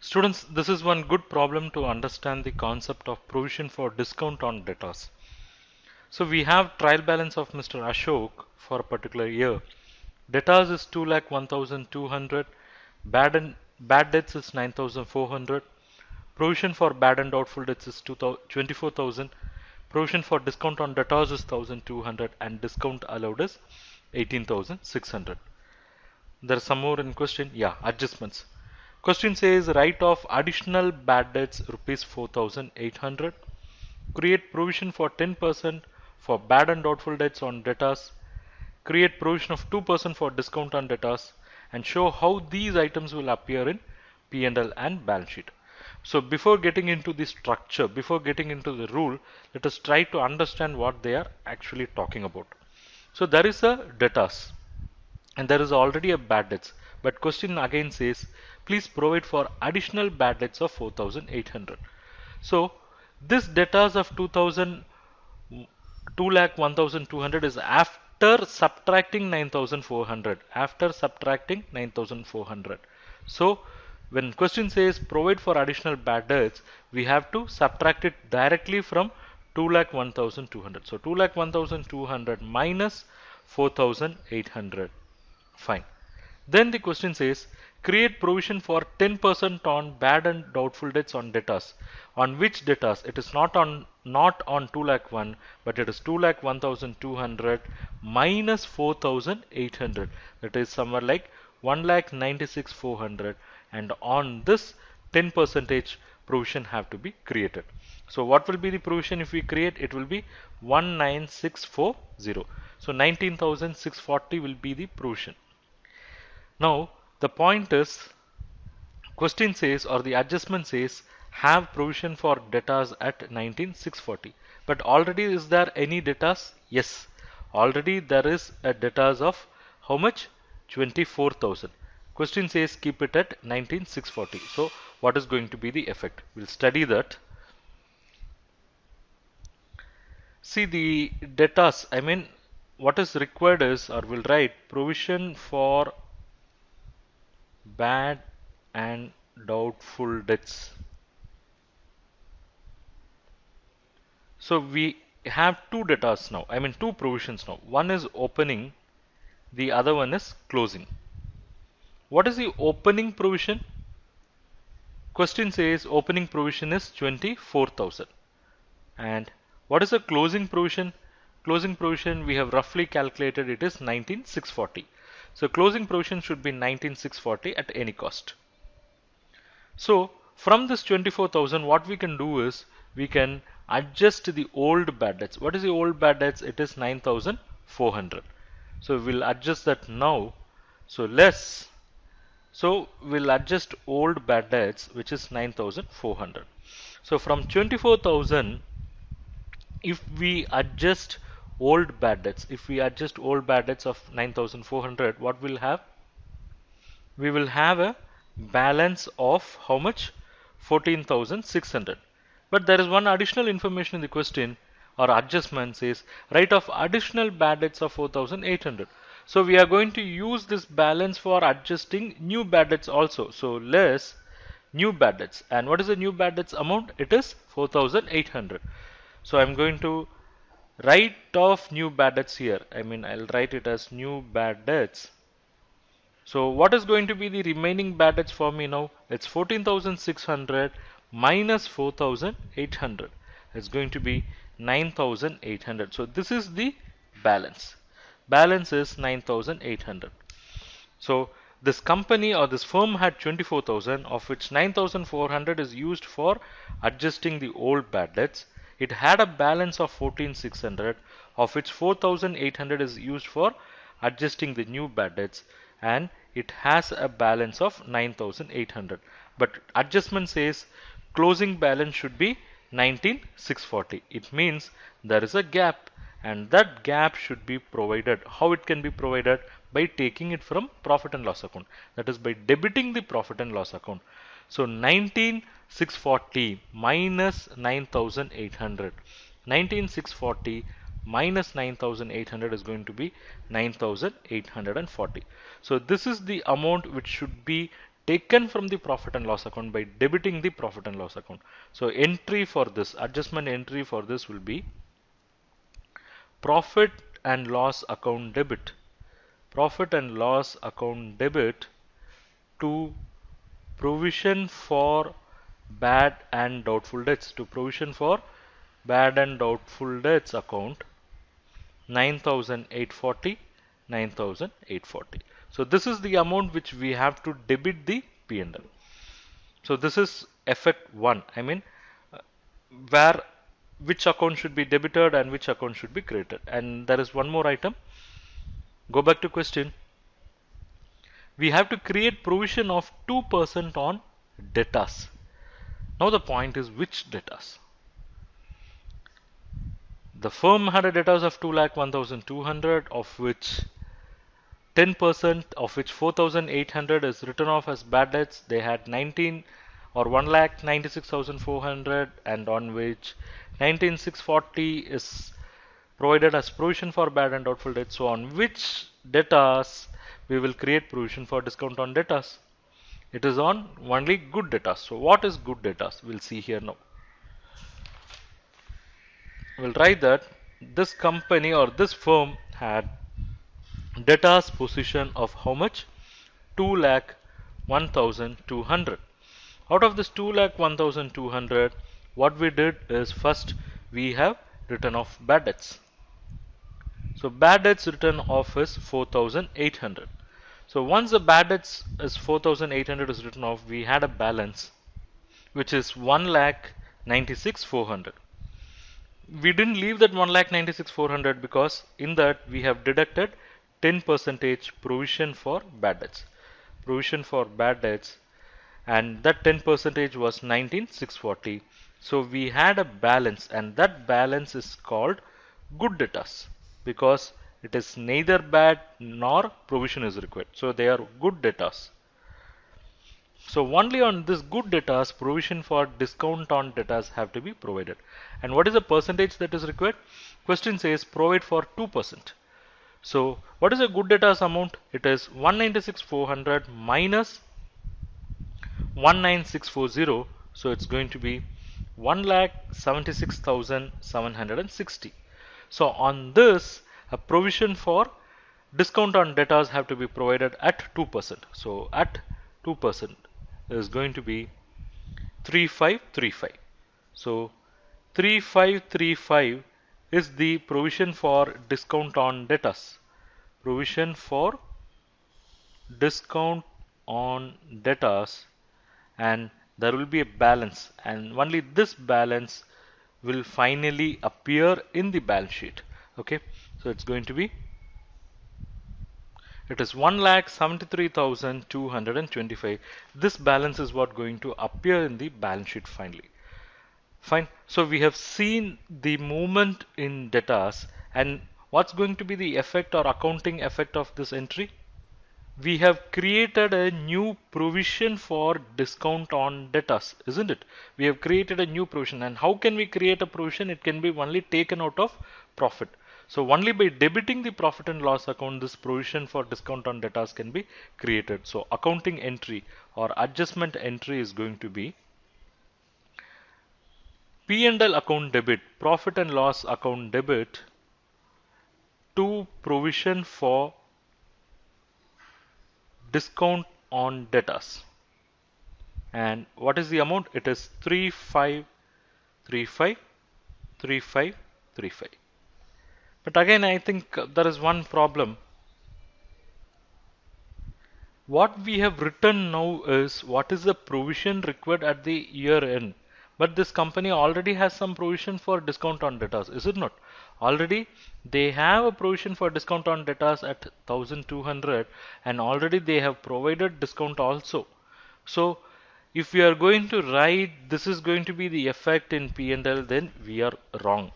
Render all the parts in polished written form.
Students, this is one good problem to understand the concept of provision for discount on debtors. So we have trial balance of Mr. Ashok for a particular year. Debtors is 2,01,200. Bad debts is 9,400. Provision for bad and doubtful debts is 24,000. Provision for discount on debtors is 1,200 and discount allowed is 18,600. There's some more in question. Yeah, adjustments. Question says write off additional bad debts rupees 4,800. Create provision for 10% for bad and doubtful debts on debtors. Create provision of 2% for discount on debtors and show how these items will appear in P&L and balance sheet. So before getting into the structure, before getting into the rule, let us try to understand what they are actually talking about. So there is a debtors and there is already a bad debts, but question again says please provide for additional bad debts of 4,800. So this debtors of 2,01,200 is after subtracting 9,400. After subtracting 9,400. So when question says provide for additional bad debts, we have to subtract it directly from 2,01,200. So 2,01,200 minus 4,800. Fine. Then the question says create provision for 10% on bad and doubtful debts on debtors. On which debtors? It is not on 2,01,000, but it is 2,01,200 minus 4,800. That is somewhere like 1,96,400, and on this 10% provision have to be created. So what will be the provision if we create? It will be 19,640. So 19,640 will be the provision. Now the point is, question says or the adjustment says have provision for debtors at 19,640. But already is there any debtors? Yes. Already there is a debtors of how much? 24,000. Question says keep it at 19,640. So what is going to be the effect? We'll study that. See the debtors, I mean what is required is, or we'll write provision for bad and doubtful debts. So we have two debtors now, I mean two provisions now. One is opening, the other one is closing. What is the opening provision? Question says opening provision is 24,000. And what is the closing provision? Closing provision we have roughly calculated it is 19,640. So closing provision should be 19,640 at any cost. So from this 24,000 what we can do is we can adjust the old bad debts. What is the old bad debts? It is 9,400. So we'll adjust that now. So we'll adjust old bad debts which is 9,400. So from 24,000 if we adjust old bad debts, of 9,400, what we'll have? We will have a balance of how much? 14,600. But there is one additional information in the question or adjustment says write off additional bad debts of 4,800. So we are going to use this balance for adjusting new bad debts also. So less new bad debts. And what is the new bad debts amount? It is 4,800. So I'm going to write off new bad debts here. I mean I'll write it as new bad debts. So what is going to be the remaining bad debts for me now? It's 14,600 minus 4,800. It's going to be 9,800. So this is the balance. Balance is 9,800. So this company or this firm had 24,000, of which 9,400 is used for adjusting the old bad debts. It had a balance of 14,600, of which 4,800 is used for adjusting the new bad debts, and it has a balance of 9,800. But adjustment says closing balance should be 19,640. It means there is a gap, and that gap should be provided. How it can be provided? By taking it from profit and loss account. That is by debiting the profit and loss account. So 19,640 minus 9,800. 19,640 minus 9,800 is going to be 9,840. So this is the amount which should be taken from the profit and loss account by debiting the profit and loss account. So entry for this, adjustment entry for this will be profit and loss account debit. Profit and loss account debit to provision for bad and doubtful debts. To provision for bad and doubtful debts account 9,840, 9,840. So this is the amount which we have to debit the P&L. So this is effect 1. I mean where which account should be debited and which account should be credited. And there is one more item. Go back to question. We have to create provision of 2% on debtors. Now the point is which debtors? The firm had a debtors of 2,01,200, of which 10% of which 4,800 is written off as bad debts. They had 19 or 1,96,400, and on which 19,640 is provided as provision for bad and doubtful debts. So on which debtors we will create provision for discount on debtors? It is on only good debtors. So what is good debtors? We'll see here now. We'll write that this company or this firm had debtors position of how much? 2,01,200. Out of this 2,01,200, what we did is first we have written off bad debts. So bad debts written off is 4,800. So once the bad debts is 4,800 is written off, we had a balance which is 1,96,400. We didn't leave that 1,96,400 because in that we have deducted 10% provision for bad debts. Provision for bad debts, and that 10% was 19,640. So we had a balance, and that balance is called good debtors because it is neither bad nor provision is required. So they are good debtors. So only on this good debtors, provision for discount on debtors have to be provided. And what is the percentage that is required? Question says provide for 2%. So what is a good debtors amount? It is 196,400 minus 19640. So it's going to be 1,76,760. So on this, a provision for discount on debtors have to be provided at 2%. So at 2% is going to be 3,535. So 3,535 is the provision for discount on debtors. Provision for discount on debtors, and there will be a balance, and only this balance will finally appear in the balance sheet. Okay, so it's going to be, it is 1,73,225. This balance is what going to appear in the balance sheet finally. Fine. So we have seen the movement in debtors, and what's going to be the effect or accounting effect of this entry? We have created a new provision for discount on debtors, isn't it? We have created a new provision, and how can we create a provision? It can be only taken out of profit. So only by debiting the profit and loss account, this provision for discount on debtors can be created. So accounting entry or adjustment entry is going to be P&L account debit, profit and loss account debit to provision for discount on debtors. And what is the amount? It is 3,535, 3,535. But again, I think there is one problem. What we have written now is what is the provision required at the year end. But this company already has some provision for discount on debtors, is it not? Already they have a provision for discount on debtors at 1,200, and already they have provided discount also. So if we are going to write this is going to be the effect in P&L, then we are wrong.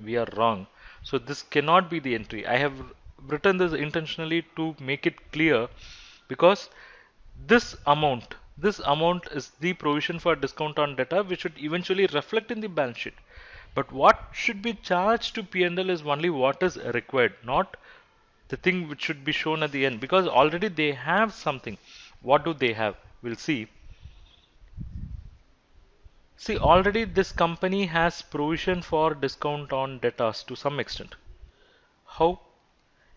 We are wrong. So this cannot be the entry. I have written this intentionally to make it clear, because this amount is the provision for discount on debtor, which should eventually reflect in the balance sheet. But what should be charged to P&L is only what is required, not the thing which should be shown at the end, because already they have something. What do they have? we'll see. See, already this company has provision for discount on debtors to some extent. How?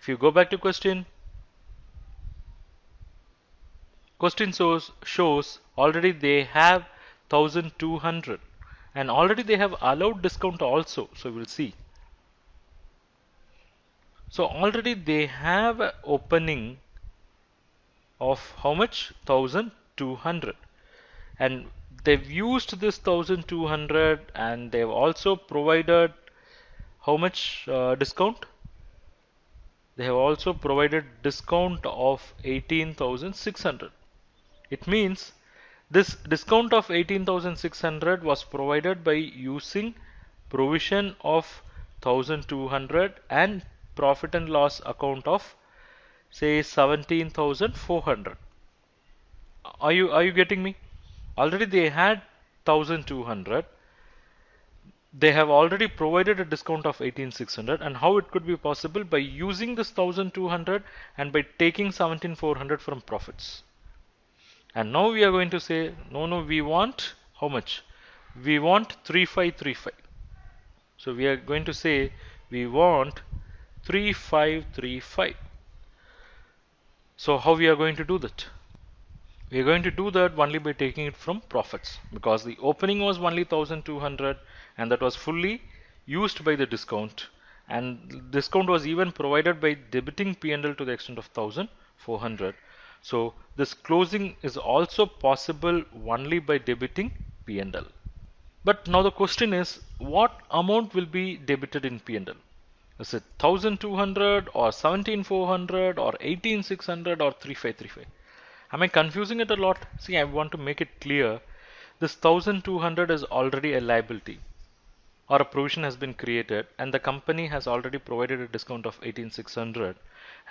If you go back to question shows already they have 1200 and already they have allowed discount also. So we'll see. So already they have a opening of how much? 1200, and they've used this 1200 and they've also provided how much discount? They have also provided discount of 18,600. It means this discount of 18,600 was provided by using provision of 1200 and profit and loss account of say 17,400. Are you getting me? Already they had 1200. They have already provided a discount of 18,600, and how it could be possible? By using this 1200 and by taking 17,400 from profits. And now we are going to say no, we want how much? We want 3535. So we are going to say we want 3535. So how we are going to do that? We are going to do that only by taking it from profits, because the opening was only 1200 and that was fully used by the discount, and discount was even provided by debiting P&L to the extent of 1400. So this closing is also possible only by debiting P&L. But now the question is, what amount will be debited in P&L? Is it 1200 or 17400 or 18600 or 3535? Am I confusing it a lot? See, I want to make it clear. This 1200 is already a liability, or a provision has been created, and the company has already provided a discount of 18600,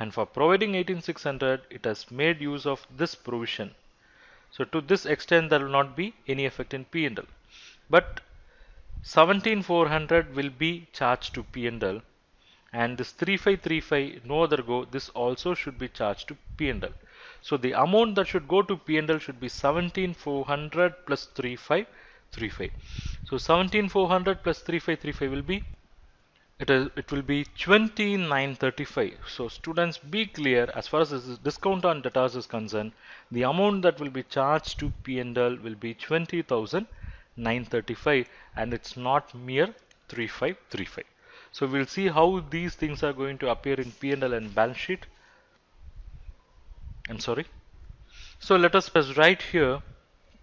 and for providing 18600 it has made use of this provision. So to this extent there will not be any effect in P&L, but 17400 will be charged to P&L, and this 3535 no other go, this also should be charged to P&L. So the amount that should go to P&L should be 17400 plus 3535. So 17400 plus 3535 will be, it will be 2935. So students, be clear, as far as this discount on debtors is concerned, the amount that will be charged to P&L will be 20,935, and it's not mere 3535. So we'll see how these things are going to appear in P&L and balance sheet. I'm sorry. So let us just write here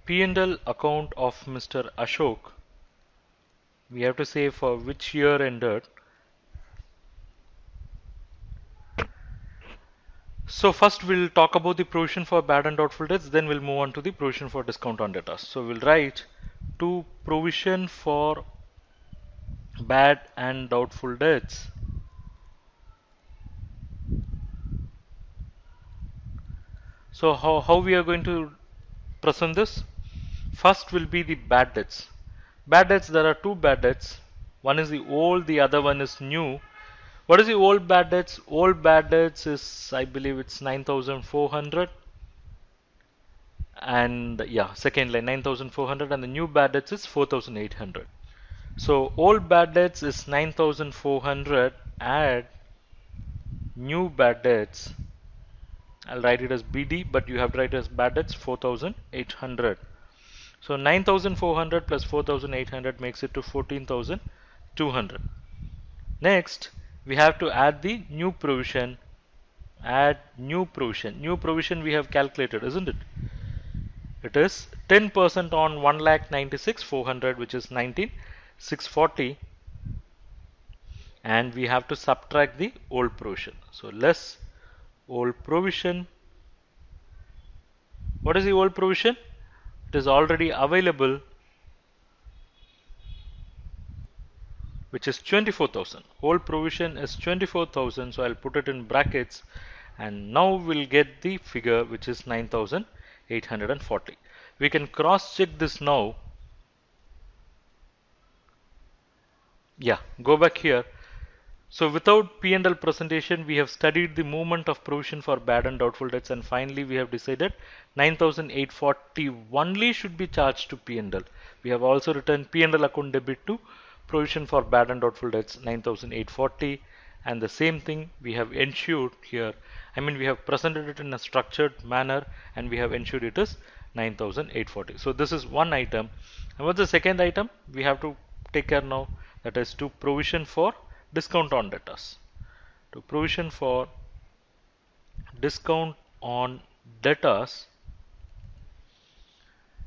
P&L account of Mr. Ashok. We have to say for which year ended. So first we'll talk about the provision for bad and doubtful debts, then we'll move on to the provision for discount on debtors. So we'll write to provision for bad and doubtful debts. So how we are going to present this? First will be the bad debts. Bad debts, there are two bad debts. One is the old, the other one is new. What is the old bad debts? Old bad debts is, I believe it's 9,400. And yeah, second line 9,400, and the new bad debts is 4,800. So old bad debts is 9,400, add new bad debts. I'll write it as BD, but you have to write it as bad debts 4,800. So 9,400 plus 4,800 makes it to 14,200. Next, we have to add the new provision. Add new provision. New provision we have calculated, isn't it? It is 10% on 1,96,400, which is 19,640. And we have to subtract the old provision. So less old provision. What is the old provision? It is already available, which is 24,000. Old provision is 24,000, so I'll put it in brackets, and now we'll get the figure, which is 9,840. We can cross check this now. Yeah, go back here. So without P&L presentation, we have studied the movement of provision for bad and doubtful debts, and finally we have decided 9,840 only should be charged to P&L. We have also written P&L account debit to provision for bad and doubtful debts 9,840, and the same thing we have ensured here. I mean, we have presented it in a structured manner and we have ensured it is 9,840. So this is one item. And what's the second item we have to take care now? That is to provision for discount on debtors. To provision for discount on debtors.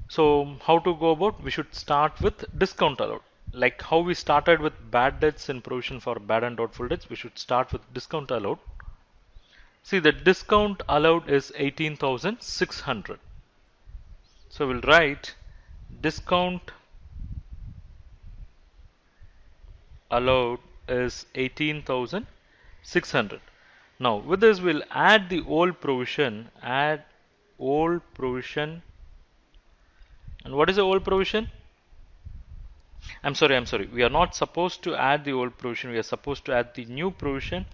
So how to go about? We should start with discount allowed. Like how we started with bad debts in provision for bad and doubtful debts, we should start with discount allowed. See, the discount allowed is 18,600. So we'll write discount allowed is 18,600. Now with this we'll add the old provision, and what is the old provision? I'm sorry, we are not supposed to add the old provision, we are supposed to add the new provision.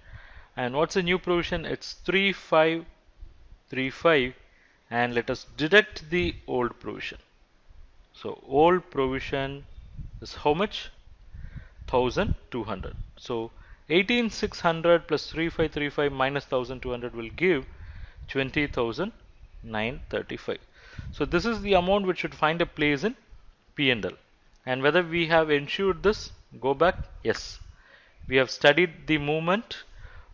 And what's the new provision? It's 3535, and let us deduct the old provision. So old provision is how much? 1,200. So 18,600 plus 3535 minus 1,200 will give 20,935. So this is the amount which should find a place in P&L. And whether we have ensured this, go back, yes. We have studied the movement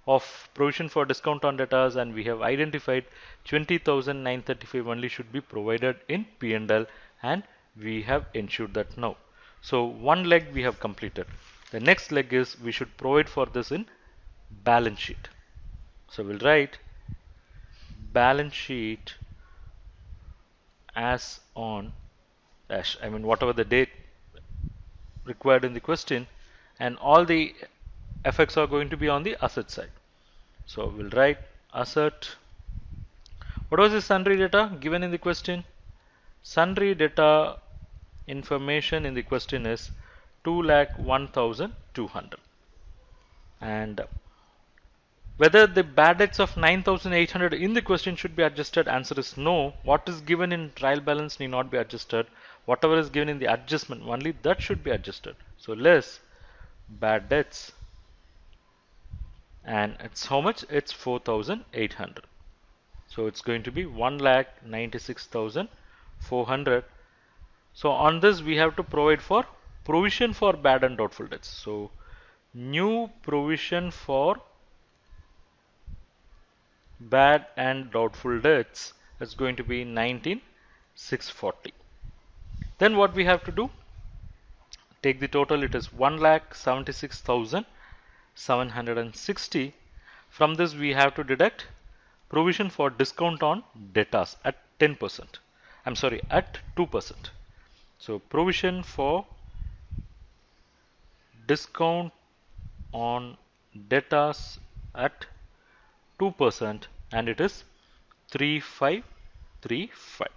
of provision for discount on debtors, and we have identified 20,935 only should be provided in P&L, and we have ensured that now. So one leg we have completed. The next leg is we should provide for this in balance sheet. So we'll write balance sheet as on dash, I mean whatever the date required in the question, and all the effects are going to be on the asset side. So we'll write asset. What was the sundry data given in the question? Sundry data information in the question is 2,01,200. And whether the bad debts of 9,800 in the question should be adjusted, answer is no. What is given in trial balance need not be adjusted. Whatever is given in the adjustment, only that should be adjusted. So less bad debts, and it's how much? It's 4,800. So it's going to be 1,96,400. So on this we have to provide for provision for bad and doubtful debts. So new provision for bad and doubtful debts is going to be 19,640. Then what we have to do? Take the total, it is 1,76,760. From this we have to deduct provision for discount on debtors at 10%. I'm sorry, at 2%. So provision for discount on debtors at 2%, and it is 3,535.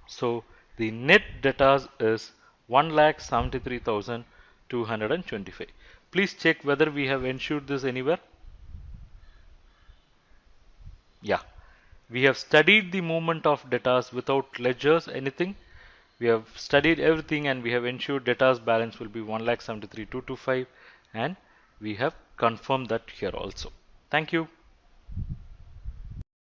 So the net debtors is 1,73,225. Please check whether we have ensured this anywhere. Yeah, we have studied the movement of debtors without ledgers, anything. We have studied everything, and we have ensured debtors balance will be 1,73,225, and we have confirmed that here also. Thank you.